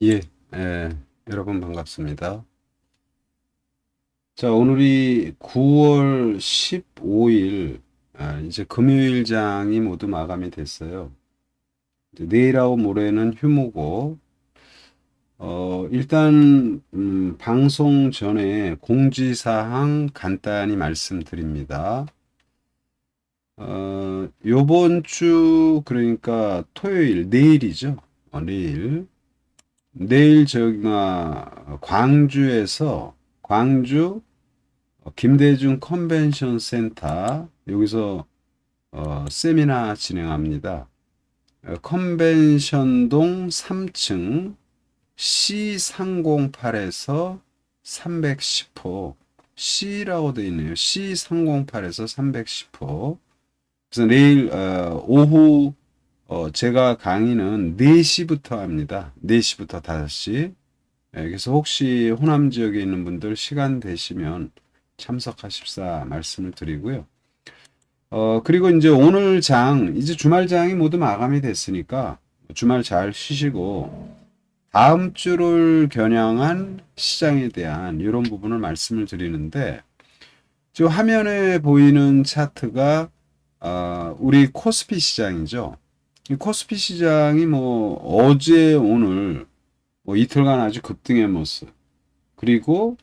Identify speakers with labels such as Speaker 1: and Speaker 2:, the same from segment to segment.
Speaker 1: 예, 여러분 반갑습니다. 자, 오늘이 9월 15일, 이제 금요일장이 모두 마감이 됐어요. 이제 내일하고 모레는 휴무고, 일단, 방송 전에 공지사항 간단히 말씀드립니다. 요번 주, 그러니까 토요일, 내일이죠. 내일. 내일 저기가 광주에서 광주 김대중 컨벤션 센터 여기서 세미나 진행합니다. 컨벤션동 3층 C308에서 310호 C라고 되어 있네요. C308에서 310호. 그래서 내일 오후 제가 강의는 4시부터 합니다. 4시부터 5시. 그래서 혹시 호남 지역에 있는 분들 시간 되시면 참석하십사 말씀을 드리고요. 그리고 이제 오늘 이제 주말장이 모두 마감이 됐으니까 주말 잘 쉬시고 다음 주를 겨냥한 시장에 대한 이런 부분을 말씀을 드리는데 지금 화면에 보이는 차트가 우리 코스피 시장이죠. 이 코스피 시장이 뭐 어제 오늘 뭐 이틀간 아주 급등의 모습 그리고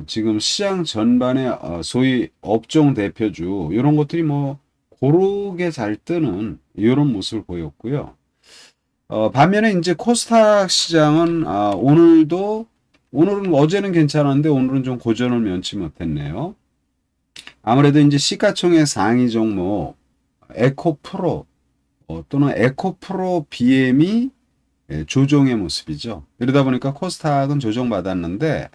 Speaker 1: 지금 시장 전반의 소위 업종 대표주 이런 것들이 뭐 고르게 잘 뜨는 이런 모습을 보였고요. 반면에 이제 코스닥 시장은 오늘은 어제는 괜찮았는데 오늘은 좀 고전을 면치 못했네요. 아무래도 이제 시가총액 상위 종목 에코프로 또는 에코프로 BM이 조정의 모습이죠. 이러다 보니까 코스닥은 조정받았는데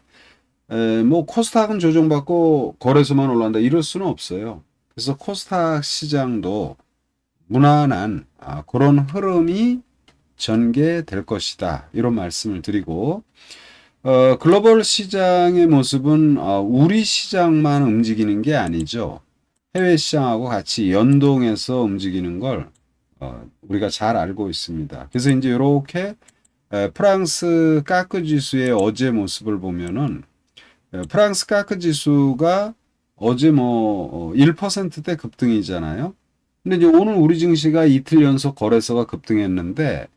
Speaker 1: 뭐 코스닥은 조정받고 거래소만 올라간다 이럴 수는 없어요. 그래서 코스닥 시장도 무난한 그런 흐름이 전개될 것이다. 이런 말씀을 드리고 글로벌 시장의 모습은 우리 시장만 움직이는 게 아니죠. 해외 시장하고 같이 연동해서 움직이는 걸 우리가 잘 알고 있습니다. 그래서 이제 이렇게 프랑스 까크 지수의 어제 모습을 보면은 프랑스 까크 지수가 어제 뭐 1%대 급등이잖아요. 근데 이제 오늘 우리 증시가 이틀 연속 거래소가 급등했는데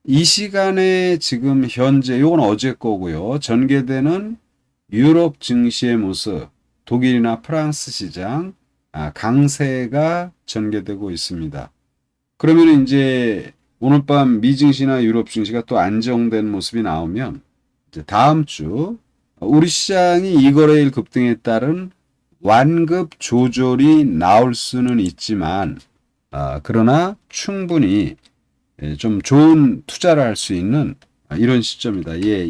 Speaker 1: 이 시간에 지금 현재 이건 어제 거고요. 전개되는 유럽 증시의 모습, 독일이나 프랑스 시장 강세가 전개되고 있습니다. 그러면 이제 오늘 밤 미 증시나 유럽 증시가 또 안정된 모습이 나오면 이제 다음 주 우리 시장이 이 거래일 급등에 따른 완급 조절이 나올 수는 있지만 그러나 충분히 좀 좋은 투자를 할 수 있는 이런 시점이다. 예,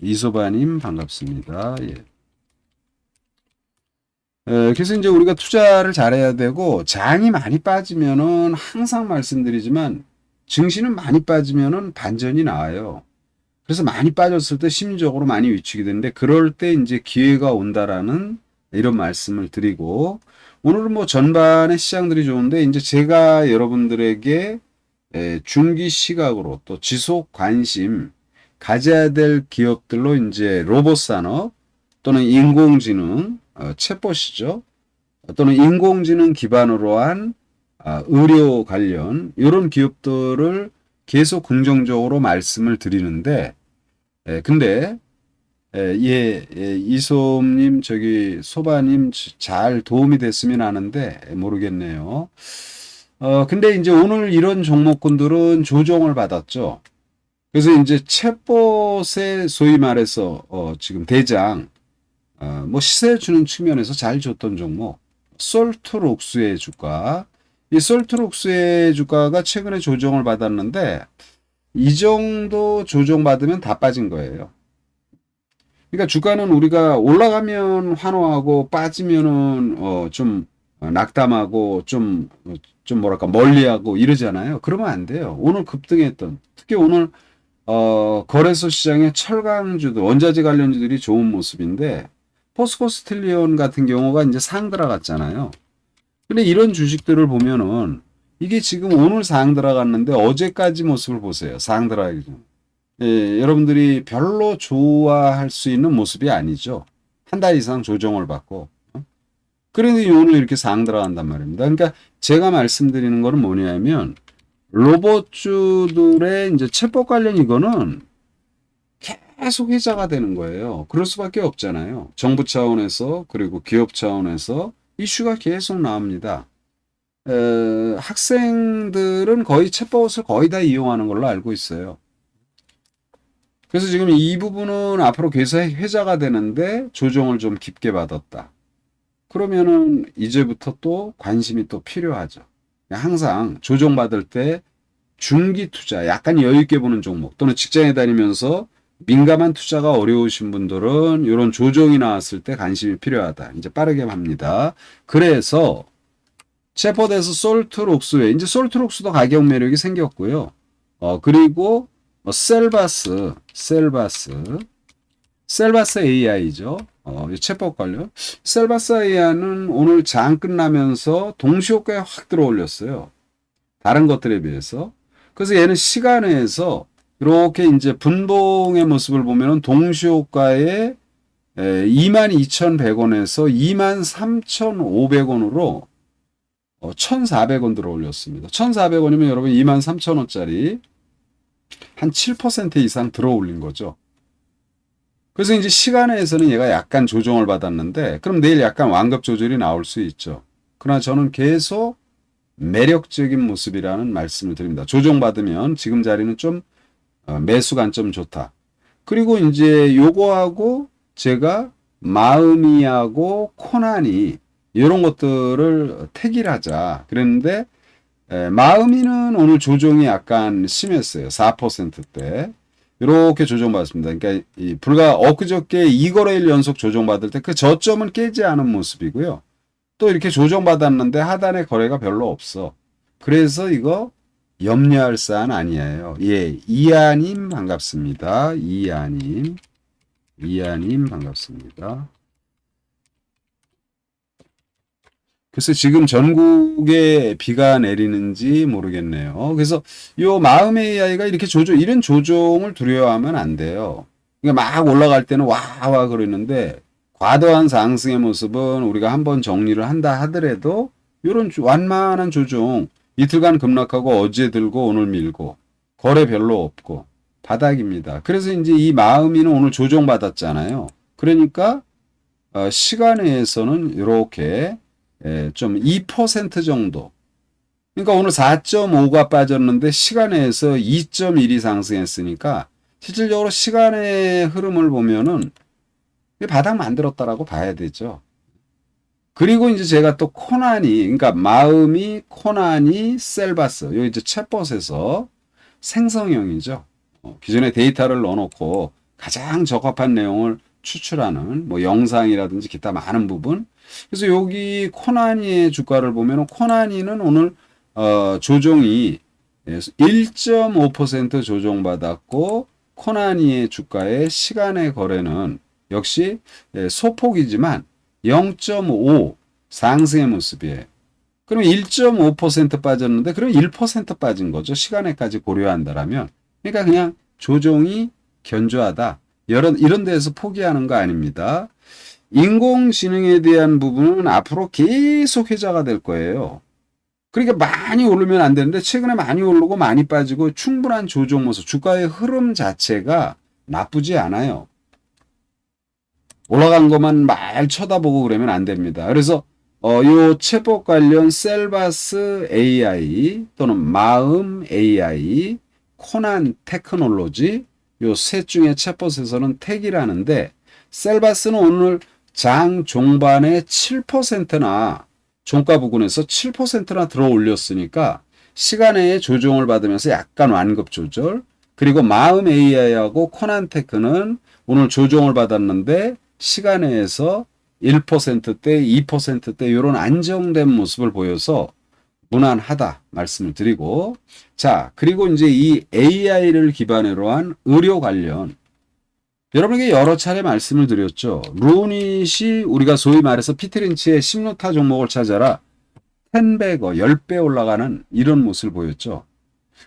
Speaker 1: 이소바님 반갑습니다. 예. 그래서 이제 우리가 투자를 잘해야 되고 장이 많이 빠지면은 항상 말씀드리지만 증시는 많이 빠지면은 반전이 나와요. 그래서 많이 빠졌을 때 심리적으로 많이 위축이 되는데 그럴 때 이제 기회가 온다라는 이런 말씀을 드리고 오늘은 뭐 전반의 시장들이 좋은데 이제 제가 여러분들에게 중기 시각으로 또 지속 관심 가져야 될 기업들로 이제 로봇 산업 또는 인공지능 챗봇이죠. 또는 인공지능 기반으로 한 의료 관련 이런 기업들을 계속 긍정적으로 말씀을 드리는데 근데 이솜님 저기 소바님 잘 도움이 됐으면 하는데 모르겠네요. 근데 이제 오늘 이런 종목군들은 조정을 받았죠. 그래서 이제 챗봇의 소위 말해서 지금 대장 뭐 시세 주는 측면에서 잘 줬던 종목 솔트록스의 주가 이 솔트록스의 주가가 최근에 조정을 받았는데 이 정도 조정받으면 다 빠진 거예요. 그러니까 주가는 우리가 올라가면 환호하고 빠지면은 좀 낙담하고 좀 뭐랄까 멀리하고 이러잖아요. 그러면 안 돼요. 오늘 급등했던 특히 오늘 거래소 시장의 철강주들 원자재 관련주들이 좋은 모습인데 포스코 스틸리온 같은 경우가 이제 상 들어갔잖아요. 근데 이런 주식들을 보면은 이게 지금 오늘 상 들어갔는데 어제까지 모습을 보세요. 상 들어가기 전. 예, 여러분들이 별로 좋아할 수 있는 모습이 아니죠. 한 달 이상 조정을 받고. 그런데 오늘 이렇게 상 들어간단 말입니다. 그러니까 제가 말씀드리는 거는 뭐냐면 로봇주들의 이제 채법 관련 이거는 계속 회자가 되는 거예요. 그럴 수밖에 없잖아요. 정부 차원에서 그리고 기업 차원에서 이슈가 계속 나옵니다. 학생들은 거의 챗봇을 거의 다 이용하는 걸로 알고 있어요. 그래서 지금 이 부분은 앞으로 계속 회자가 되는데 조정을 좀 깊게 받았다. 그러면은 이제부터 또 관심이 또 필요하죠. 항상 조정받을 때 중기 투자, 약간 여유 있게 보는 종목 또는 직장에 다니면서 민감한 투자가 어려우신 분들은 이런 조정이 나왔을 때 관심이 필요하다. 이제 빠르게 합니다. 그래서 셰퍼드에서 솔트록스에 이제 솔트록스도 가격 매력이 생겼고요. 그리고 셀바스 AI죠. 챗봇 관련. 셀바스 AI는 오늘 장 끝나면서 동시호가에 확 들어올렸어요. 다른 것들에 비해서. 그래서 얘는 시간에서 이렇게 이제 분봉의 모습을 보면은 동시호가에 22,100원에서 23,500원으로 1,400원 들어올렸습니다. 1,400원이면 여러분 23,000원짜리 한 7% 이상 들어올린 거죠. 그래서 이제 시간에서는 얘가 약간 조정을 받았는데 그럼 내일 약간 완급 조절이 나올 수 있죠. 그러나 저는 계속 매력적인 모습이라는 말씀을 드립니다. 조정받으면 지금 자리는 좀 매수 관점 좋다. 그리고 이제 요거하고 제가 마음이하고 코난이 이런 것들을 택일하자 그랬는데 마음이는 오늘 조정이 약간 심했어요. 4%대 이렇게 조정받았습니다. 그러니까 불과 엊그저께 2거래일 연속 조정받을 때 그 저점은 깨지 않은 모습이고요. 또 이렇게 조정받았는데 하단에 거래가 별로 없어. 그래서 이거 염려할 사안 아니에요. 예, 이하님 반갑습니다. 이하님 반갑습니다. 그래서 지금 전국에 비가 내리는지 모르겠네요. 그래서 요 마음의 AI가 이렇게 이런 조종을 두려워하면 안 돼요. 그러니까 막 올라갈 때는 와와 그러는데 과도한 상승의 모습은 우리가 한번 정리를 한다 하더라도 이런 완만한 조종 이틀간 급락하고 어제 들고 오늘 밀고 거래 별로 없고 바닥입니다. 그래서 이제 이 마음이는 오늘 조정 받았잖아요. 그러니까 시간에서는 이렇게 좀 2% 정도. 그러니까 오늘 4.5가 빠졌는데 시간에서 2.1이 상승했으니까 실질적으로 시간의 흐름을 보면은 바닥 만들었다라고 봐야 되죠. 그리고 이제 제가 또 코난이, 그러니까 마음이, 코난이, 셀바스, 요 이제 챗봇에서 생성형이죠. 기존에 데이터를 넣어놓고 가장 적합한 내용을 추출하는 뭐 영상이라든지 기타 많은 부분. 그래서 여기 코난이의 주가를 보면 코난이는 오늘 조정이 1.5% 조정받았고 코난이의 주가의 시간의 거래는 역시 소폭이지만 0.5 상승의 모습이에요. 그럼 1.5% 빠졌는데 그럼 1% 빠진 거죠. 시간에까지 고려한다라면. 그러니까 그냥 조정이 견조하다. 이런 데에서 포기하는 거 아닙니다. 인공지능에 대한 부분은 앞으로 계속 회자가 될 거예요. 그러니까 많이 오르면 안 되는데 최근에 많이 오르고 많이 빠지고 충분한 조정 모습, 주가의 흐름 자체가 나쁘지 않아요. 올라간 것만 말 쳐다보고 그러면 안 됩니다. 그래서 요 챗봇 관련 셀바스 AI 또는 마음 AI, 코난 테크놀로지 요 셋 중에 챗봇에서는 택이라는데 셀바스는 오늘 장 종반에 7%나 종가 부근에서 7%나 들어 올렸으니까 시간에 조정을 받으면서 약간 완급 조절, 그리고 마음 AI하고 코난 테크는 오늘 조정을 받았는데 시간에서 1%대, 2%대 이런 안정된 모습을 보여서 무난하다 말씀을 드리고, 자, 그리고 이제 이 AI를 기반으로 한 의료 관련 여러분에게 여러 차례 말씀을 드렸죠. 루닛이 우리가 소위 말해서 피트린치의 10루타 종목을 찾아라. 10배거, 10배 올라가는 이런 모습을 보였죠.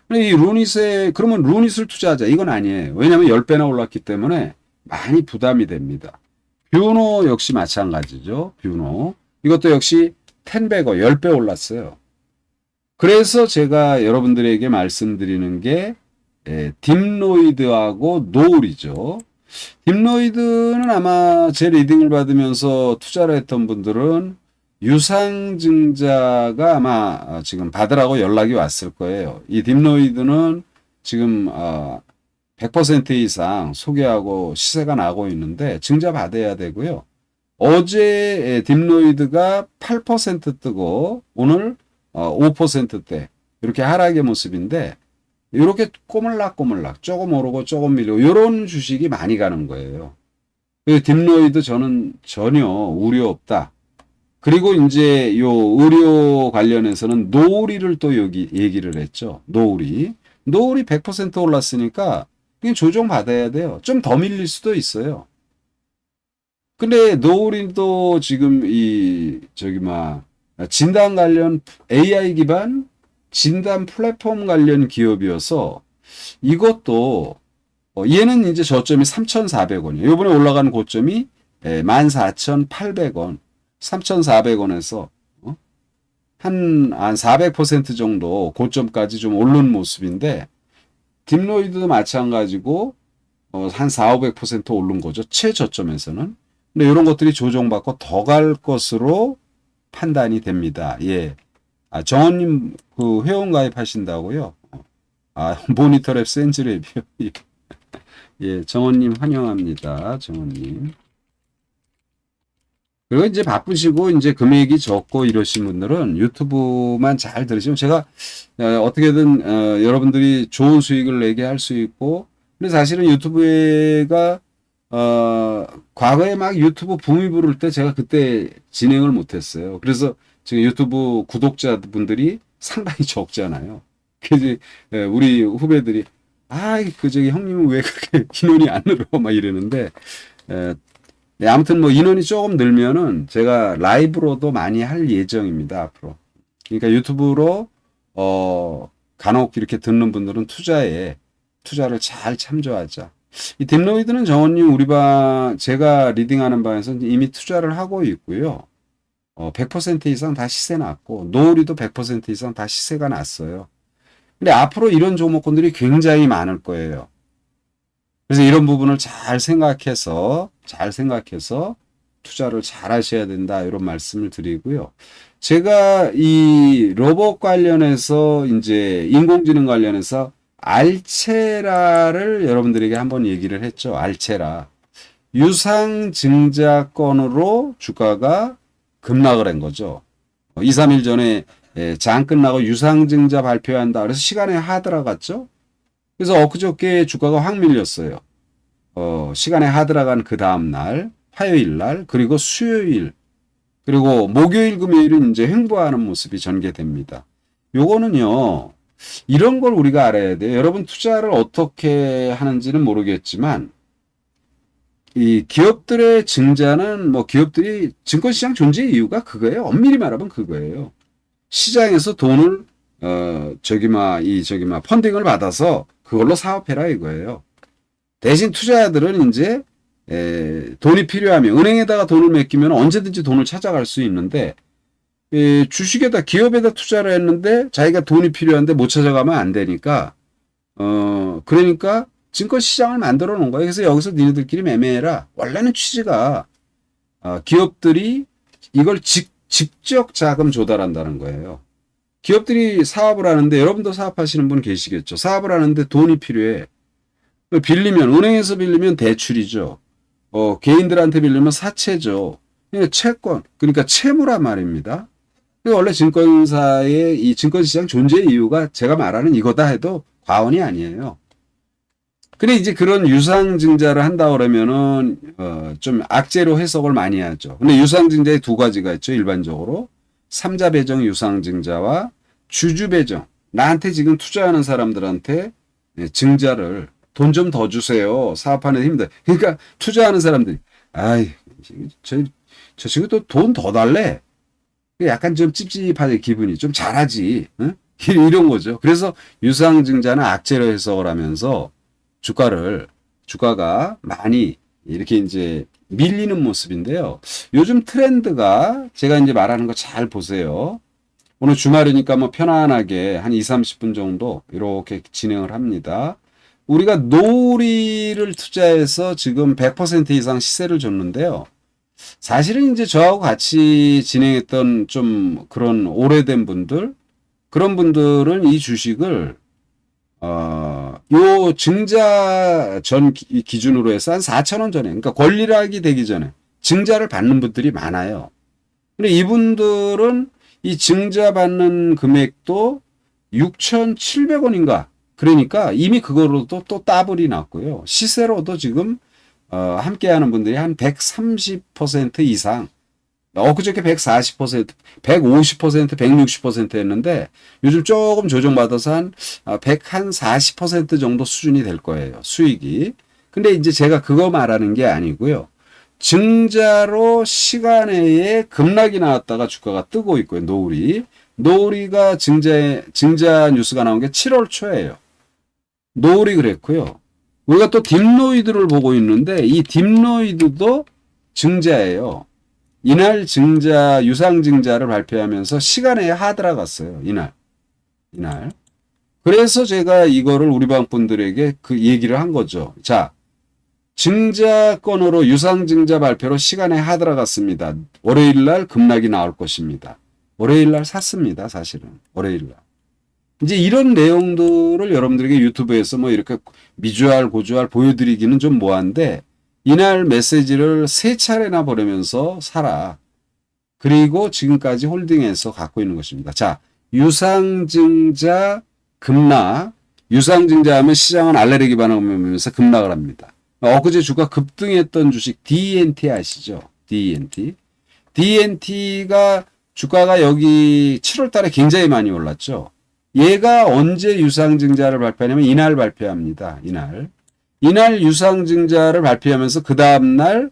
Speaker 1: 근데 이 루닛에, 그러면 루닛을 투자하자. 이건 아니에요. 왜냐하면 10배나 올랐기 때문에 많이 부담이 됩니다. 뷰노 역시 마찬가지죠. 뷰노. 이것도 역시 10배거, 10배 올랐어요. 그래서 제가 여러분들에게 말씀드리는 게 딥로이드하고 노을이죠. 딥로이드는 아마 제 리딩을 받으면서 투자를 했던 분들은 유상증자가 아마 지금 받으라고 연락이 왔을 거예요. 이 딥로이드는 지금 100% 이상 소개하고 시세가 나고 있는데 증자 받아야 되고요. 어제 딥로이드가 8% 뜨고 오늘 5%대 이렇게 하락의 모습인데 이렇게 꼬물락꼬물락 조금 오르고 조금 밀리고 이런 주식이 많이 가는 거예요. 딥로이드 저는 전혀 우려 없다. 그리고 이제 요 의료 관련해서는 노을이를 또 여기 얘기를 했죠. 노을이 100% 올랐으니까 그냥 조정 받아야 돼요. 좀 더 밀릴 수도 있어요. 근데 노을이도 지금 진단 관련 AI 기반 진단 플랫폼 관련 기업이어서 이것도 얘는 이제 저점이 3,400원이에요. 이번에 올라가는 고점이 14,800원, 3,400원에서 한 400% 정도 고점까지 좀 오른 모습인데 딥로이드도 마찬가지고 한 4,500% 오른 거죠. 최저점에서는. 근데 이런 것들이 조정받고 더 갈 것으로 판단이 됩니다. 예. 정원님 그 회원 가입하신다고요? 모니터랩 센즈랩이요. 예, 정원님 환영합니다. 정원님. 그리고 이제 바쁘시고 이제 금액이 적고 이러신 분들은 유튜브만 잘 들으시면 제가 어떻게든 여러분들이 좋은 수익을 내게 할 수 있고 근데 사실은 유튜브가 과거에 막 유튜브 붐이 부를 때 제가 그때 진행을 못했어요. 그래서 지금 유튜브 구독자분들이 상당히 적잖아요. 그래서 우리 후배들이 저기 형님은 왜 그렇게 인원이 안 늘어 막 이러는데 네, 아무튼 뭐 인원이 조금 늘면은 제가 라이브로도 많이 할 예정입니다, 앞으로. 그러니까 유튜브로 간혹 이렇게 듣는 분들은 투자를 잘 참조하자. 이 딥로이드는 정원님 우리 제가 리딩하는 방에서 이미 투자를 하고 있고요. 100% 이상 다 시세 났고 노을이도 100% 이상 다 시세가 났어요. 근데 앞으로 이런 종목군들이 굉장히 많을 거예요. 그래서 이런 부분을 잘 생각해서 투자를 잘 하셔야 된다. 이런 말씀을 드리고요. 제가 이 로봇 관련해서 이제 인공지능 관련해서 알체라를 여러분들에게 한번 얘기를 했죠. 알체라. 유상증자권으로 주가가 급락을 한 거죠. 2, 3일 전에 장 끝나고 유상증자 발표한다. 그래서 시간에 하드라 갔죠. 그래서 엊그저께 주가가 확 밀렸어요. 시간에 하드라 간 그 다음날, 화요일 날, 그리고 수요일, 그리고 목요일, 금요일은 이제 횡보하는 모습이 전개됩니다. 요거는요, 이런 걸 우리가 알아야 돼요. 여러분 투자를 어떻게 하는지는 모르겠지만, 이 기업들의 증자는 기업들이 증권시장 존재 이유가 그거예요. 엄밀히 말하면 그거예요. 시장에서 돈을, 펀딩을 받아서 그걸로 사업해라 이거예요. 대신 투자자들은 이제 돈이 필요하면 은행에다가 돈을 맡기면 언제든지 돈을 찾아갈 수 있는데 주식에다 기업에다 투자를 했는데 자기가 돈이 필요한데 못 찾아가면 안 되니까 그러니까 증권시장을 만들어 놓은 거예요. 그래서 여기서 니네들끼리 매매해라. 원래는 취지가 기업들이 이걸 직접 자금 조달한다는 거예요. 기업들이 사업을 하는데 여러분도 사업하시는 분 계시겠죠. 사업을 하는데 돈이 필요해. 은행에서 빌리면 대출이죠. 개인들한테 빌리면 사채죠. 채권, 그러니까 채무란 말입니다. 원래 증권사의 이 증권시장 존재 이유가 제가 말하는 이거다 해도 과언이 아니에요. 근데 이제 그런 유상증자를 한다 그러면은, 좀 악재로 해석을 많이 하죠. 근데 유상증자에 두 가지가 있죠, 일반적으로. 삼자배정 유상증자와 주주배정. 나한테 지금 투자하는 사람들한테 증자를 돈 좀 더 주세요. 사업하는 데 힘들어. 그러니까 투자하는 사람들이 저 친구 또 돈 더 달래. 약간 좀 찝찝하지, 기분이. 좀 잘하지. 응? 이런 거죠. 그래서 유상증자는 악재로 해석을 하면서 주가가 많이 이렇게 이제 밀리는 모습인데요. 요즘 트렌드가 제가 이제 말하는 거 잘 보세요. 오늘 주말이니까 뭐 편안하게 한 2, 30분 정도 이렇게 진행을 합니다. 우리가 노을이를 투자해서 지금 100% 이상 시세를 줬는데요. 사실은 이제 저하고 같이 진행했던 좀 그런 오래된 분들, 그런 분들은 이 주식을 요 증자 전 기준으로 해서 한 4천 원 전에, 그러니까 권리락이 되기 전에 증자를 받는 분들이 많아요. 근데 이분들은 이 증자 받는 금액도 6,700원인가. 그러니까 이미 그거로도 또 따블이 났고요. 시세로도 지금 함께하는 분들이 한 130% 이상, 그저께 140%, 150%, 160% 했는데 요즘 조금 조정받아서 한 140% 정도 수준이 될 거예요. 수익이. 근데 이제 제가 그거 말하는 게 아니고요. 증자로 시간외에 급락이 나왔다가 주가가 뜨고 있고요. 노을이가 증자 뉴스가 나온 게 7월 초예요. 노을이 그랬고요. 우리가 또 딥노이드를 보고 있는데 이 딥노이드도 증자예요. 이날 유상 증자를 발표하면서 시간에 하드라갔어요. 이날. 그래서 제가 이거를 우리 방 분들에게 그 얘기를 한 거죠. 자, 증자권으로 유상 증자 발표로 시간에 하드라갔습니다. 월요일 날 급락이 나올 것입니다. 월요일 날 샀습니다. 사실은 월요일 날. 이제 이런 내용들을 여러분들에게 유튜브에서 뭐 이렇게 미주알 고주알 보여드리기는 좀 뭐한데 이날 메시지를 3차례나 보내면서 사라. 그리고 지금까지 홀딩해서 갖고 있는 것입니다. 자, 유상증자 급락. 유상증자하면 시장은 알레르기 반응하면서 급락을 합니다. 엊그제 주가 급등했던 주식 DNT 아시죠? DNT. DNT가 주가가 여기 7월 달에 굉장히 많이 올랐죠. 얘가 언제 유상증자를 발표하냐면 이날 발표합니다. 이날 유상증자를 발표하면서 그 다음날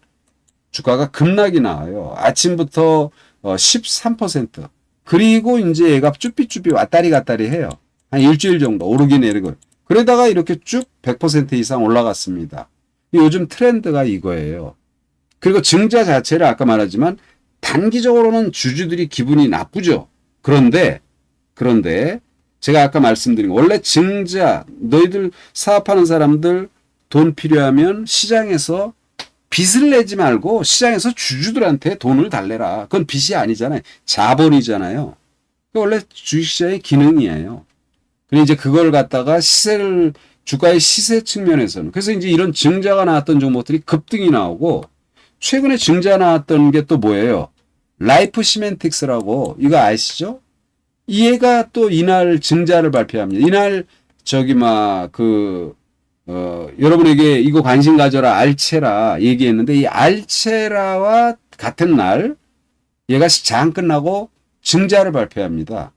Speaker 1: 주가가 급락이 나와요. 아침부터 13%. 그리고 이제 얘가 쭈삐쭈삐 왔다리 갔다리 해요. 한 일주일 정도 오르기 내리고. 그러다가 이렇게 쭉 100% 이상 올라갔습니다. 요즘 트렌드가 이거예요. 그리고 증자 자체를 아까 말하지만 단기적으로는 주주들이 기분이 나쁘죠. 그런데 제가 아까 말씀드린 거 원래 증자 너희들 사업하는 사람들 돈 필요하면 시장에서 빚을 내지 말고 시장에서 주주들한테 돈을 달래라. 그건 빚이 아니잖아요. 자본이잖아요. 원래 주식시장의 기능이에요. 근데 이제 그걸 갖다가 주가의 시세 측면에서는 그래서 이제 이런 증자가 나왔던 종목들이 급등이 나오고 최근에 증자 나왔던 게 또 뭐예요? 라이프 시멘틱스라고 이거 아시죠? 얘가 또 이날 증자를 발표합니다. 이날 여러분에게 이거 관심 가져라 알체라 얘기했는데 이 알체라와 같은 날 얘가 장 끝나고 증자를 발표합니다.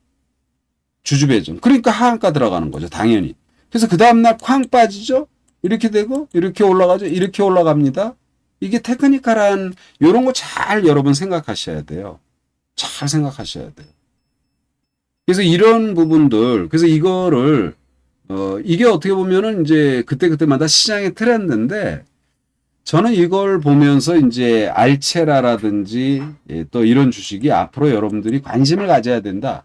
Speaker 1: 주주배정. 그러니까 하한가 들어가는 거죠. 당연히. 그래서 그 다음날 쾅 빠지죠. 이렇게 되고 이렇게 올라가죠. 이렇게 올라갑니다. 이게 테크니컬한 이런 거 잘 여러분 생각하셔야 돼요. 잘 생각하셔야 돼요. 그래서 이런 부분들 그래서 이거를 이게 어떻게 보면은 이제 그때마다 시장의 트렌드인데 저는 이걸 보면서 이제 알체라라든지 또 이런 주식이 앞으로 여러분들이 관심을 가져야 된다.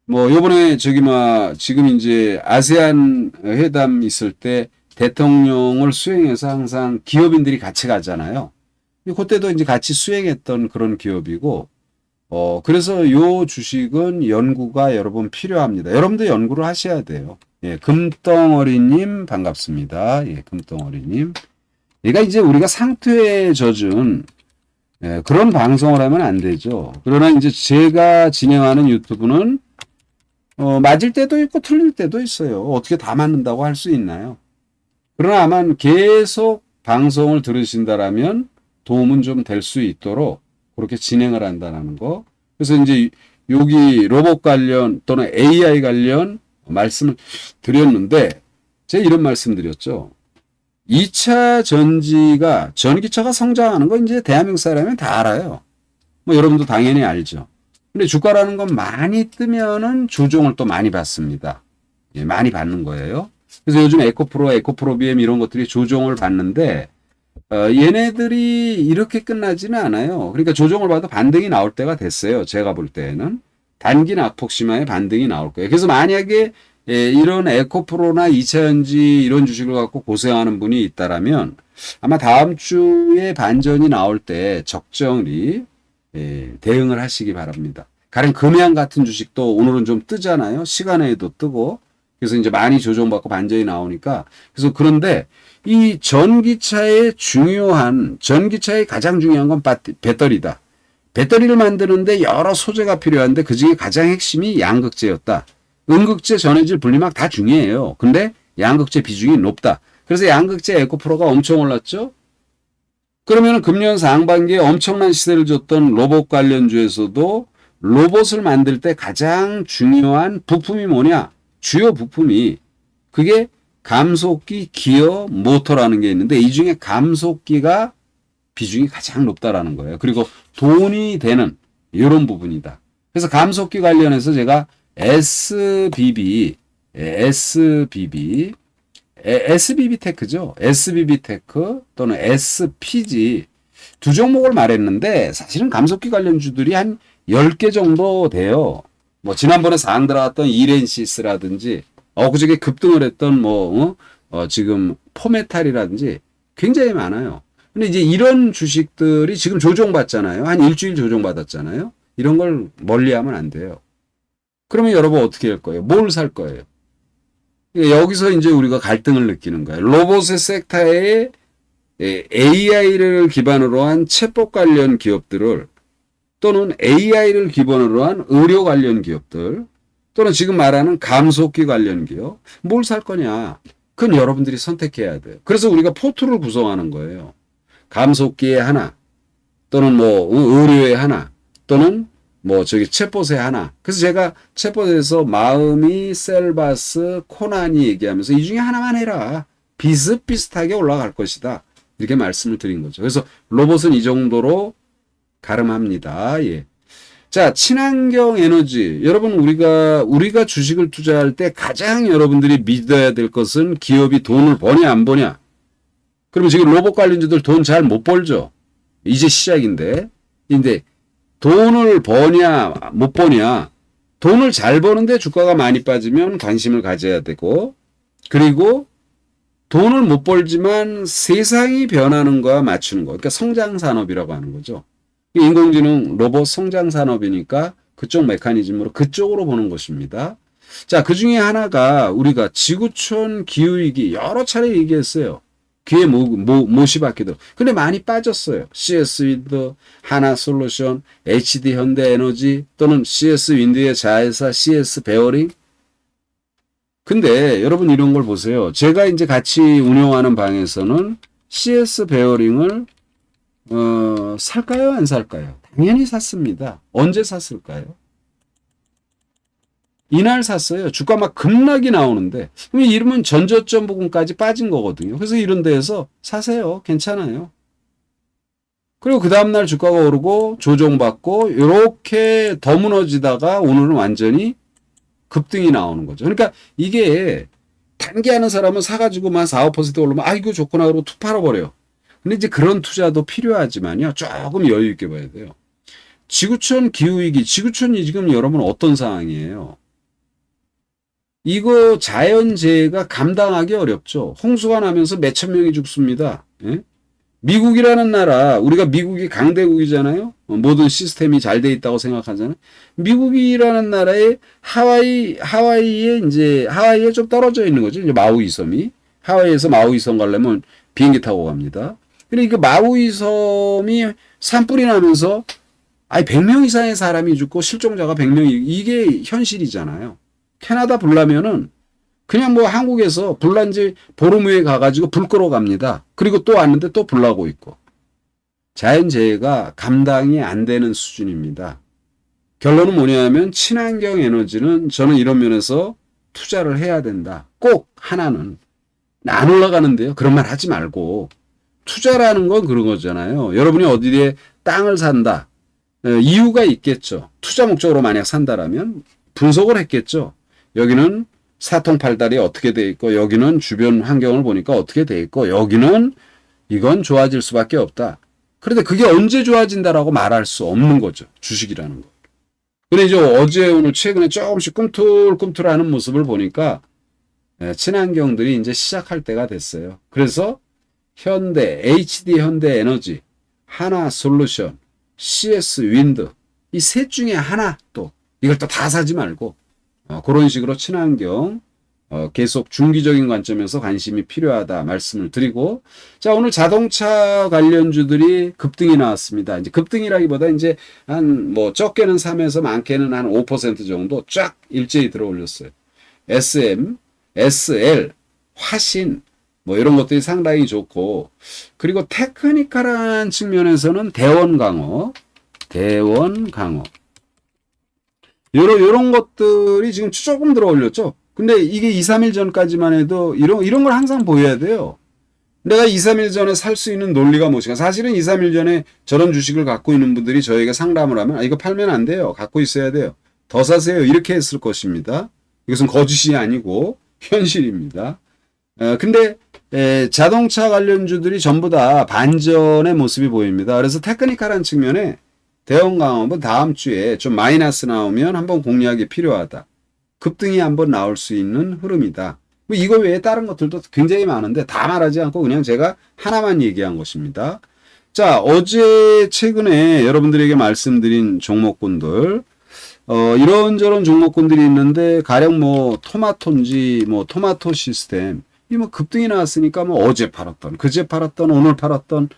Speaker 1: 뭐 요번에 지금 이제 아세안 회담 있을 때 대통령을 수행해서 항상 기업인들이 같이 가잖아요. 그때도 이제 같이 수행했던 그런 기업이고 그래서 요 주식은 연구가 여러분 필요합니다. 여러분도 연구를 하셔야 돼요. 예, 금덩어리님 반갑습니다. 예, 금덩어리님. 그러니까 이제 우리가 상투에 젖은 그런 방송을 하면 안 되죠. 그러나 이제 제가 진행하는 유튜브는 맞을 때도 있고 틀릴 때도 있어요. 어떻게 다 맞는다고 할 수 있나요? 그러나 아마 계속 방송을 들으신다라면 도움은 좀 될 수 있도록 그렇게 진행을 한다는 거. 그래서 이제 여기 로봇 관련 또는 AI 관련 말씀을 드렸는데 제가 이런 말씀 드렸죠. 2차 전기차가 성장하는 거 이제 대한민국 사람은 다 알아요. 뭐 여러분도 당연히 알죠. 근데 주가라는 건 많이 뜨면은 조정을 또 많이 받습니다. 예, 많이 받는 거예요. 그래서 요즘 에코프로, 에코프로 BM 이런 것들이 조정을 받는데 얘네들이 이렇게 끝나지는 않아요. 그러니까 조정을 봐도 반등이 나올 때가 됐어요. 제가 볼 때는 단기 낙폭 심화의 반등이 나올 거예요. 그래서 만약에 이런 에코프로나 2차전지 이런 주식을 갖고 고생하는 분이 있다라면 아마 다음 주에 반전이 나올 때 적정히 대응을 하시기 바랍니다. 가령 금양 같은 주식도 오늘은 좀 뜨잖아요. 시간에도 뜨고. 그래서 이제 많이 조정받고 반전이 나오니까. 그래서 그런데 이 전기차의 가장 중요한 건 배터리다. 배터리를 만드는데 여러 소재가 필요한데 그중에 가장 핵심이 양극재였다. 음극재, 전해질, 분리막 다 중요해요. 근데 양극재 비중이 높다. 그래서 양극재 에코프로가 엄청 올랐죠. 그러면 금년 상반기에 엄청난 시세를 줬던 로봇 관련주에서도 로봇을 만들 때 가장 중요한 부품이 뭐냐? 주요 부품이 그게 감속기, 기어, 모터라는 게 있는데 이 중에 감속기가 비중이 가장 높다라는 거예요. 그리고 돈이 되는 이런 부분이다. 그래서 감속기 관련해서 제가 SBB 테크죠. SBB 테크 또는 SPG 두 종목을 말했는데 사실은 감속기 관련주들이 한 10개 정도 돼요. 뭐 지난번에 상 들어왔던 이렌시스라든지 그저께 급등을 했던 지금 포메탈이라든지 굉장히 많아요. 근데 이제 이런 주식들이 지금 조정받잖아요. 한 일주일 조정받았잖아요. 이런 걸 멀리하면 안 돼요. 그러면 여러분 어떻게 할 거예요? 뭘 살 거예요? 여기서 이제 우리가 갈등을 느끼는 거예요. 로봇의 섹터에 AI를 기반으로 한 챗봇 관련 기업들을 또는 AI를 기반으로 한 의료 관련 기업들 또는 지금 말하는 감속기 관련 기업 뭘 살 거냐? 그건 여러분들이 선택해야 돼요. 그래서 우리가 포트를 구성하는 거예요. 감속기에 하나 또는 의료에 하나 또는 챗봇에 하나. 그래서 제가 챗봇에서 마음이, 셀바스, 코난이 얘기하면서 이 중에 하나만 해라. 비슷비슷하게 올라갈 것이다. 이렇게 말씀을 드린 거죠. 그래서 로봇은 이 정도로 가름합니다. 예. 자, 친환경 에너지. 여러분, 우리가 주식을 투자할 때 가장 여러분들이 믿어야 될 것은 기업이 돈을 버냐, 안 버냐. 그러면 지금 로봇 관련주들 돈 잘 못 벌죠. 이제 시작인데. 근데 돈을 버냐, 못 버냐. 돈을 잘 버는데 주가가 많이 빠지면 관심을 가져야 되고, 그리고 돈을 못 벌지만 세상이 변하는 거와 맞추는 거. 그러니까 성장 산업이라고 하는 거죠. 인공지능 로봇 성장 산업이니까 그쪽 메커니즘으로 그쪽으로 보는 것입니다. 자, 그 중에 하나가 우리가 지구촌 기후위기 여러 차례 얘기했어요. 귀에 못이 박히도록. 근데 많이 빠졌어요. CS 윈드, 하나솔루션, HD 현대에너지 또는 CS 윈드의 자회사 CS 베어링. 근데 여러분 이런 걸 보세요. 제가 이제 같이 운영하는 방에서는 CS 베어링을 살까요? 안 살까요? 당연히 샀습니다. 언제 샀을까요? 이날 샀어요. 주가 막 급락이 나오는데. 그럼 이러면 전저점 부분까지 빠진 거거든요. 그래서 이런 데에서 사세요. 괜찮아요. 그리고 그 다음날 주가가 오르고 조정받고 이렇게 더 무너지다가 오늘은 완전히 급등이 나오는 거죠. 그러니까 이게 단기 하는 사람은 사가지고만 4, 5% 오르면 이거 좋구나 그러고 툭 팔아버려요. 근데 이제 그런 투자도 필요하지만요. 조금 여유 있게 봐야 돼요. 지구촌 기후위기, 지구촌이 지금 여러분 어떤 상황이에요? 이거 자연재해가 감당하기 어렵죠. 홍수가 나면서 몇천 명이 죽습니다. 예? 미국이라는 나라, 우리가 미국이 강대국이잖아요. 모든 시스템이 잘 돼 있다고 생각하잖아요. 미국이라는 나라에 하와이에 좀 떨어져 있는 거죠. 이제 마우이 섬이. 하와이에서 마우이 섬 가려면 비행기 타고 갑니다. 근데 그 마우이 섬이 산불이 나면서 100명 이상의 사람이 죽고 실종자가 100명이 이게 현실이잖아요. 캐나다 불나면은 그냥 한국에서 불난 지 보름 후에 가가지고 불 끄러 갑니다. 그리고 또 왔는데 또 불나고 있고. 자연재해가 감당이 안 되는 수준입니다. 결론은 뭐냐면 친환경 에너지는 저는 이런 면에서 투자를 해야 된다. 꼭 하나는. 안 올라가는데요. 그런 말 하지 말고. 투자라는 건 그런 거잖아요. 여러분이 어디에 땅을 산다. 이유가 있겠죠. 투자 목적으로 만약 산다라면 분석을 했겠죠. 여기는 사통팔달이 어떻게 돼 있고 여기는 주변 환경을 보니까 어떻게 돼 있고 여기는 이건 좋아질 수밖에 없다. 그런데 그게 언제 좋아진다라고 말할 수 없는 거죠. 주식이라는 거. 근데 이제 어제 오늘 최근에 조금씩 꿈틀꿈틀하는 모습을 보니까 친환경들이 이제 시작할 때가 됐어요. 그래서 현대, HD 현대에너지, 하나솔루션, CS 윈드 이 셋 중에 하나 또 이걸 또 다 사지 말고 그런 식으로 친환경 계속 중기적인 관점에서 관심이 필요하다 말씀을 드리고 자 오늘 자동차 관련주들이 급등이 나왔습니다. 이제 급등이라기보다 이제 한 뭐 적게는 3에서 많게는 한 5% 정도 쫙 일제히 들어 올렸어요. SM, SL, 화신 뭐 이런 것들이 상당히 좋고 그리고 테크니컬한 측면에서는 대원 강호 요런 것들이 지금 조금 들어 올렸죠. 근데 이게 2, 3일 전까지만 해도 이런 걸 항상 보여야 돼요. 내가 2, 3일 전에 살 수 있는 논리가 무엇인가. 사실은 2, 3일 전에 저런 주식을 갖고 있는 분들이 저에게 상담을 하면 이거 팔면 안 돼요. 갖고 있어야 돼요. 더 사세요. 이렇게 했을 것입니다. 이것은 거짓이 아니고 현실입니다. 근데 자동차 관련주들이 전부 다 반전의 모습이 보입니다. 그래서 테크니컬한 측면에 대형 강업은 다음 주에 좀 마이너스 나오면 한번 공략이 필요하다. 급등이 한번 나올 수 있는 흐름이다. 뭐 이거 외에 다른 것들도 굉장히 많은데 다 말하지 않고 그냥 제가 하나만 얘기한 것입니다. 자, 어제 최근에 여러분들에게 말씀드린 종목군들, 이런저런 종목군들이 있는데 가령 뭐 토마토인지 뭐 토마토 시스템, 이 뭐 급등이 나왔으니까 뭐 어제 팔았던, 그제 팔았던, 오늘 팔았던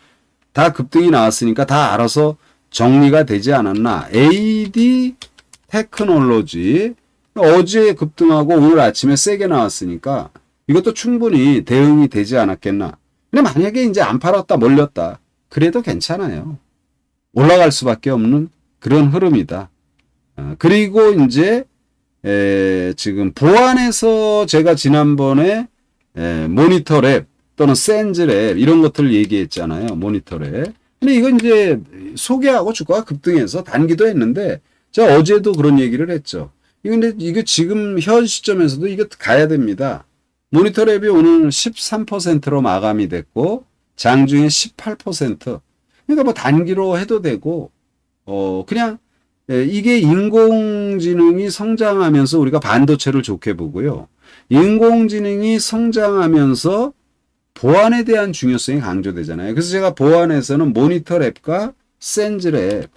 Speaker 1: 다 급등이 나왔으니까 다 알아서 정리가 되지 않았나. AD 테크놀로지 어제 급등하고 오늘 아침에 세게 나왔으니까 이것도 충분히 대응이 되지 않았겠나. 근데 만약에 이제 안 팔았다 몰렸다 그래도 괜찮아요. 올라갈 수밖에 없는 그런 흐름이다. 그리고 이제 지금 보안에서 제가 지난번에 모니터랩 또는 센즈랩 이런 것들을 얘기했잖아요. 모니터랩. 근데 이건 이제 소개하고 주가가 급등해서 단기도 했는데 제가 어제도 그런 얘기를 했죠. 근데 이거 지금 현 시점에서도 이거 가야 됩니다. 모니터랩이 오늘 13%로 마감이 됐고 장중에 18%. 그러니까 뭐 단기로 해도 되고 그냥 이게 인공지능이 성장하면서 우리가 반도체를 좋게 보고요. 인공지능이 성장하면서 보안에 대한 중요성이 강조되잖아요. 그래서 제가 보안에서는 모니터랩과 센즈랩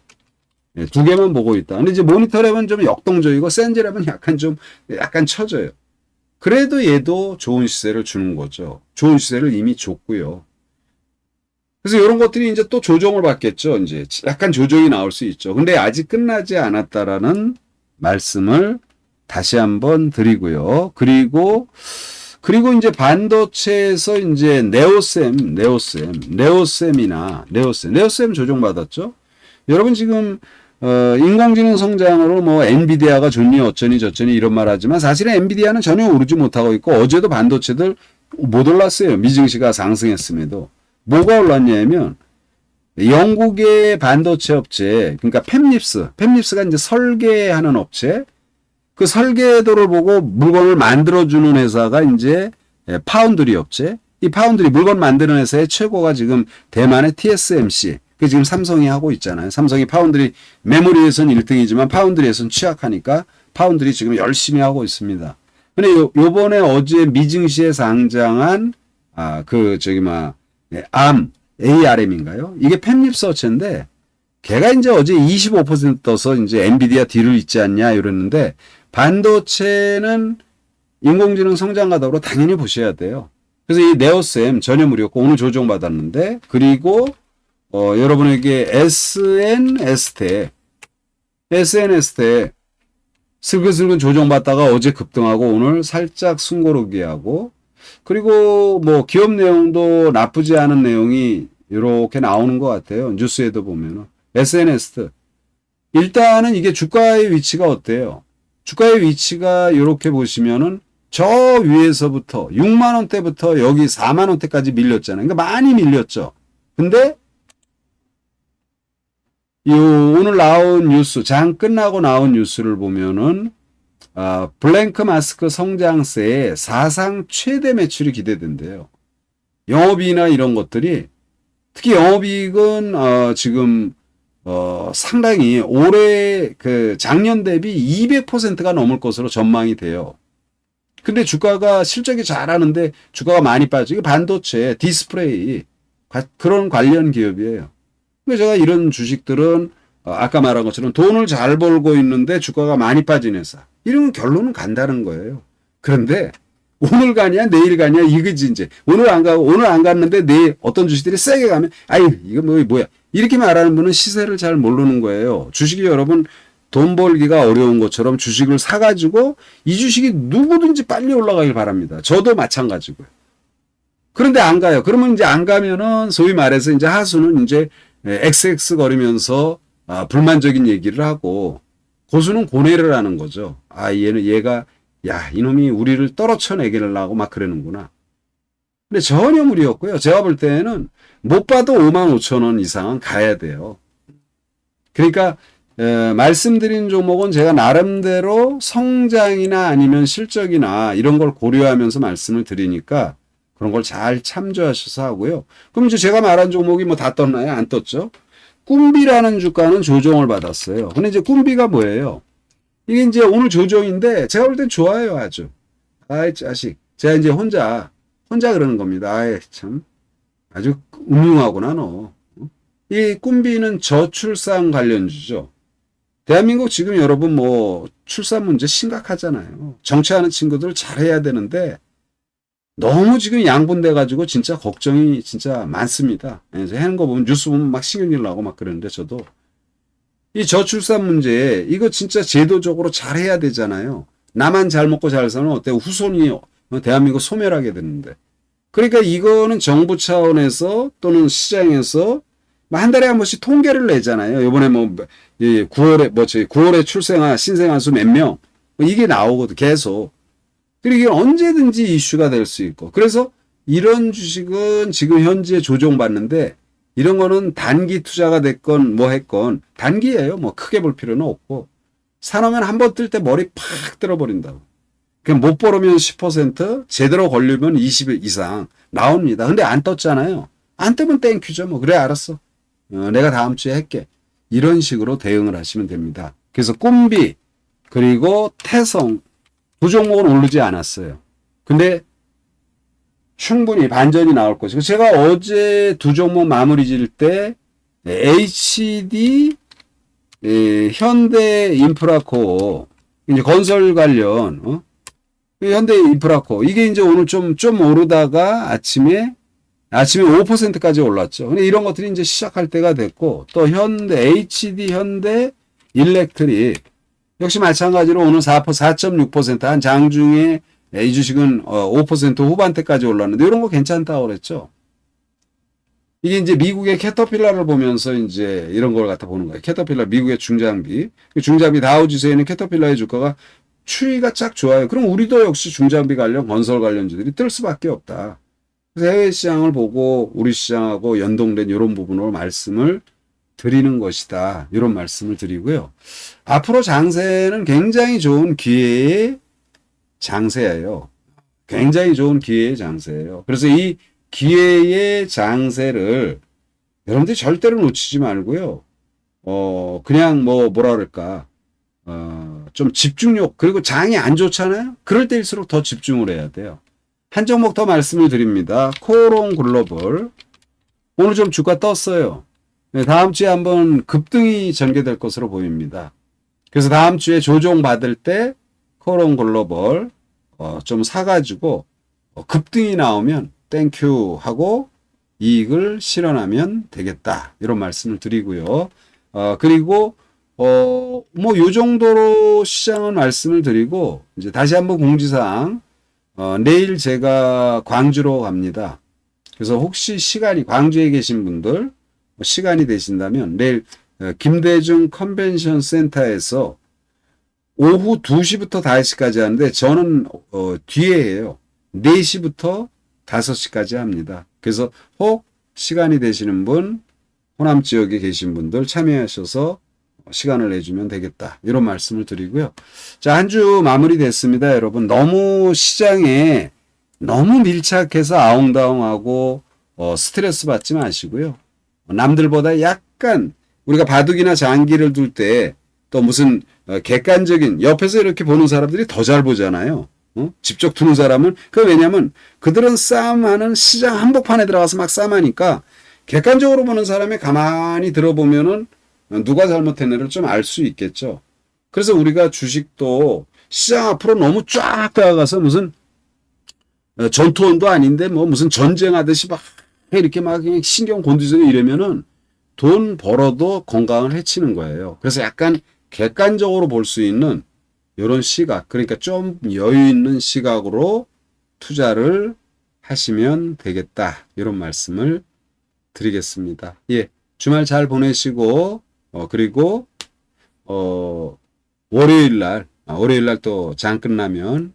Speaker 1: 두 개만 보고 있다. 근데 이제 모니터랩은 좀 역동적이고 센즈랩은 약간 처져요. 그래도 얘도 좋은 시세를 주는 거죠. 좋은 시세를 이미 줬고요. 그래서 이런 것들이 이제 또 조정을 받겠죠. 이제 약간 조정이 나올 수 있죠. 근데 아직 끝나지 않았다라는 말씀을 다시 한번 드리고요. 그리고 이제 반도체에서 이제 네오셈 조정받았죠. 여러분 지금 인공지능 성장으로 뭐 엔비디아가 좋니 어쩌니 저쩌니 이런 말 하지만 사실은 엔비디아는 전혀 오르지 못하고 있고 어제도 반도체들 못 올랐어요. 미증시가 상승했음에도. 뭐가 올랐냐면 영국의 반도체 업체 그러니까 팹립스가 이제 설계하는 업체 그 설계도를 보고 물건을 만들어주는 회사가 이제 파운드리 업체. 이 파운드리 물건 만드는 회사의 최고가 지금 대만의 TSMC. 그 지금 삼성이 하고 있잖아요. 삼성이 파운드리 메모리에서는 1등이지만 파운드리에서는 취약하니까 파운드리 지금 열심히 하고 있습니다. 근데 요번에 어제 미증시에 상장한 ARM인가요? 이게 팹립스업체인데 걔가 이제 어제 25% 떠서 이제 엔비디아 뒤를 잇지 않냐 이랬는데 반도체는 인공지능 성장과 더불어 당연히 보셔야 돼요. 그래서 이 네오셈 전혀 무료고 오늘 조정받았는데 그리고 여러분에게 SNS텍 슬근슬근 조정받다가 어제 급등하고 오늘 살짝 숨고르기하고 그리고 뭐 기업 내용도 나쁘지 않은 내용이 이렇게 나오는 것 같아요. 뉴스에도 보면은 SNS 일단은 이게 주가의 위치가 어때요? 주가의 위치가 이렇게 보시면은 저 위에서부터 6만 원대부터 여기 4만 원대까지 밀렸잖아요. 그러니까 많이 밀렸죠. 근데 오늘 나온 뉴스, 장 끝나고 나온 뉴스를 보면은, 블랭크 마스크 성장세에 사상 최대 매출이 기대된대요. 영업이익이나 이런 것들이, 특히 영업이익은, 지금, 상당히 올해 작년 대비 200%가 넘을 것으로 전망이 돼요. 근데 주가가 실적이 잘하는데 주가가 많이 빠지고, 이게 반도체, 디스플레이, 그런 관련 기업이에요. 그래서 제가 이런 주식들은 아까 말한 것처럼 돈을 잘 벌고 있는데 주가가 많이 빠진 회사. 이런 결론은 간다는 거예요. 그런데 오늘 가냐 내일 가냐 이거지 이제. 오늘 안 가고 오늘 안 갔는데 내일 어떤 주식들이 세게 가면 아유 이거 뭐야. 이렇게 말하는 분은 시세를 잘 모르는 거예요. 주식이 여러분 돈 벌기가 어려운 것처럼 주식을 사가지고 이 주식이 누구든지 빨리 올라가길 바랍니다. 저도 마찬가지고요. 그런데 안 가요. 그러면 이제 안 가면은 소위 말해서 이제 하수는 이제 XX 거리면서 불만적인 얘기를 하고 고수는 고뇌를 하는 거죠. 얘가 야 이놈이 우리를 떨어쳐내기려고 막 그러는구나. 근데 전혀 무리 없고요. 제가 볼 때는 못 봐도 5만 5천 원 이상은 가야 돼요. 그러니까 말씀드린 종목은 제가 나름대로 성장이나 아니면 실적이나 이런 걸 고려하면서 말씀을 드리니까 그런 걸 잘 참조하셔서 하고요. 그럼 이제 제가 말한 종목이 뭐 다 떴나요? 안 떴죠? 꿈비라는 주가는 조정을 받았어요. 근데 이제 꿈비가 뭐예요? 이게 이제 오늘 조정인데 제가 볼 땐 좋아요, 아주. 아이, 자식. 제가 이제 혼자 그러는 겁니다. 아이, 참. 아주 음흉하구나, 너. 이 꿈비는 저출산 관련주죠. 대한민국 지금 여러분 뭐 출산 문제 심각하잖아요. 정치하는 친구들 잘해야 되는데 너무 지금 양분돼 가지고 진짜 걱정이 진짜 많습니다. 하는 거 보면 뉴스 보면 막 신경질 나고 막 그러는데 저도 이 저출산 문제 이거 진짜 제도적으로 잘해야 되잖아요. 나만 잘 먹고 잘 살면 어때? 후손이 대한민국 소멸하게 되는데. 그러니까 이거는 정부 차원에서 또는 시장에서 한 달에 한 번씩 통계를 내잖아요. 이번에 뭐 9월에 출생아 신생아 수 몇 명 이게 나오거든 계속. 그리고 이게 언제든지 이슈가 될 수 있고. 그래서 이런 주식은 지금 현재 조정받는데 이런 거는 단기 투자가 됐건 뭐 했건 단기예요. 뭐 크게 볼 필요는 없고. 사놓으면 한 번 뜰 때 머리 팍 들어버린다고. 그냥 못 벌으면 10%, 제대로 걸리면 20 이상 나옵니다. 근데 안 떴잖아요. 안 뜨면 땡큐죠. 뭐 그래 알았어. 내가 다음 주에 할게. 이런 식으로 대응을 하시면 됩니다. 그래서 꿈비 그리고 태성 두 종목은 오르지 않았어요. 근데 충분히 반전이 나올 것이고 제가 어제 두 종목 마무리 지을 때 HD 현대 인프라코어 이제 건설 관련 현대 인프라코어 이게 이제 오늘 좀 오르다가 아침에 5%까지 올랐죠. 근데 이런 것들이 이제 시작할 때가 됐고 또 HD 현대 일렉트릭 역시 마찬가지로 오늘 4.6% 한 장중에 이 주식은 5% 후반대까지 올랐는데 이런 거 괜찮다고 그랬죠. 이게 이제 미국의 캐터필라를 보면서 이제 이런 걸 갖다 보는 거예요. 캐터필라 미국의 중장비 다우지수에는 캐터필라의 주가가 추이가 쫙 좋아요. 그럼 우리도 역시 중장비 관련 건설 관련주들이 뜰 수밖에 없다. 그래서 해외 시장을 보고 우리 시장하고 연동된 이런 부분으로 말씀을 드리는 것이다. 이런 말씀을 드리고요. 앞으로 장세는 굉장히 좋은 기회의 장세예요. 굉장히 좋은 기회의 장세예요. 그래서 이 기회의 장세를 여러분들이 절대로 놓치지 말고요. 그냥 뭐라 그럴까. 좀 집중력 그리고 장이 안 좋잖아요. 그럴 때일수록 더 집중을 해야 돼요. 한 종목 더 말씀을 드립니다. 코오롱 글로벌. 오늘 좀 주가 떴어요. 네, 다음 주에 한번 급등이 전개될 것으로 보입니다. 그래서 다음 주에 조정 받을 때 코오롱 글로벌 좀 사가지고 급등이 나오면 땡큐 하고 이익을 실현하면 되겠다. 이런 말씀을 드리고요. 그리고 뭐 요 정도로 시장은 말씀을 드리고 이제 다시 한번 공지사항 내일 제가 광주로 갑니다. 그래서 혹시 시간이 광주에 계신 분들 시간이 되신다면 내일 김대중 컨벤션 센터에서 오후 2시부터 5시까지 하는데 저는 뒤에 해요. 4시부터 5시까지 합니다. 그래서 혹 시간이 되시는 분 호남 지역에 계신 분들 참여하셔서 시간을 내주면 되겠다. 이런 말씀을 드리고요. 자, 한 주 마무리됐습니다, 여러분. 너무 시장에 너무 밀착해서 아웅다웅하고 스트레스 받지 마시고요. 남들보다 약간 우리가 바둑이나 장기를 둘 때 또 무슨 객관적인 옆에서 이렇게 보는 사람들이 더 잘 보잖아요. 직접 두는 사람은 왜냐면 그들은 싸움하는 시장 한복판에 들어가서 막 싸움하니까 객관적으로 보는 사람이 가만히 들어보면은 누가 잘못했느냐를 좀 알 수 있겠죠. 그래서 우리가 주식도 시장 앞으로 너무 쫙 다가가서 무슨 전투원도 아닌데 뭐 무슨 전쟁하듯이 막 이렇게 막 그냥 신경 곤두세요 이러면은 돈 벌어도 건강을 해치는 거예요. 그래서 약간 객관적으로 볼 수 있는 이런 시각, 그러니까 좀 여유 있는 시각으로 투자를 하시면 되겠다. 이런 말씀을 드리겠습니다. 예, 주말 잘 보내시고 그리고 월요일 날 또 장 끝나면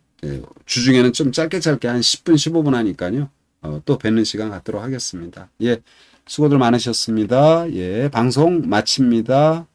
Speaker 1: 주중에는 좀 짧게 한 10분 15분 하니까요. 또 뵙는 시간 갖도록 하겠습니다. 예, 수고들 많으셨습니다. 예, 방송 마칩니다.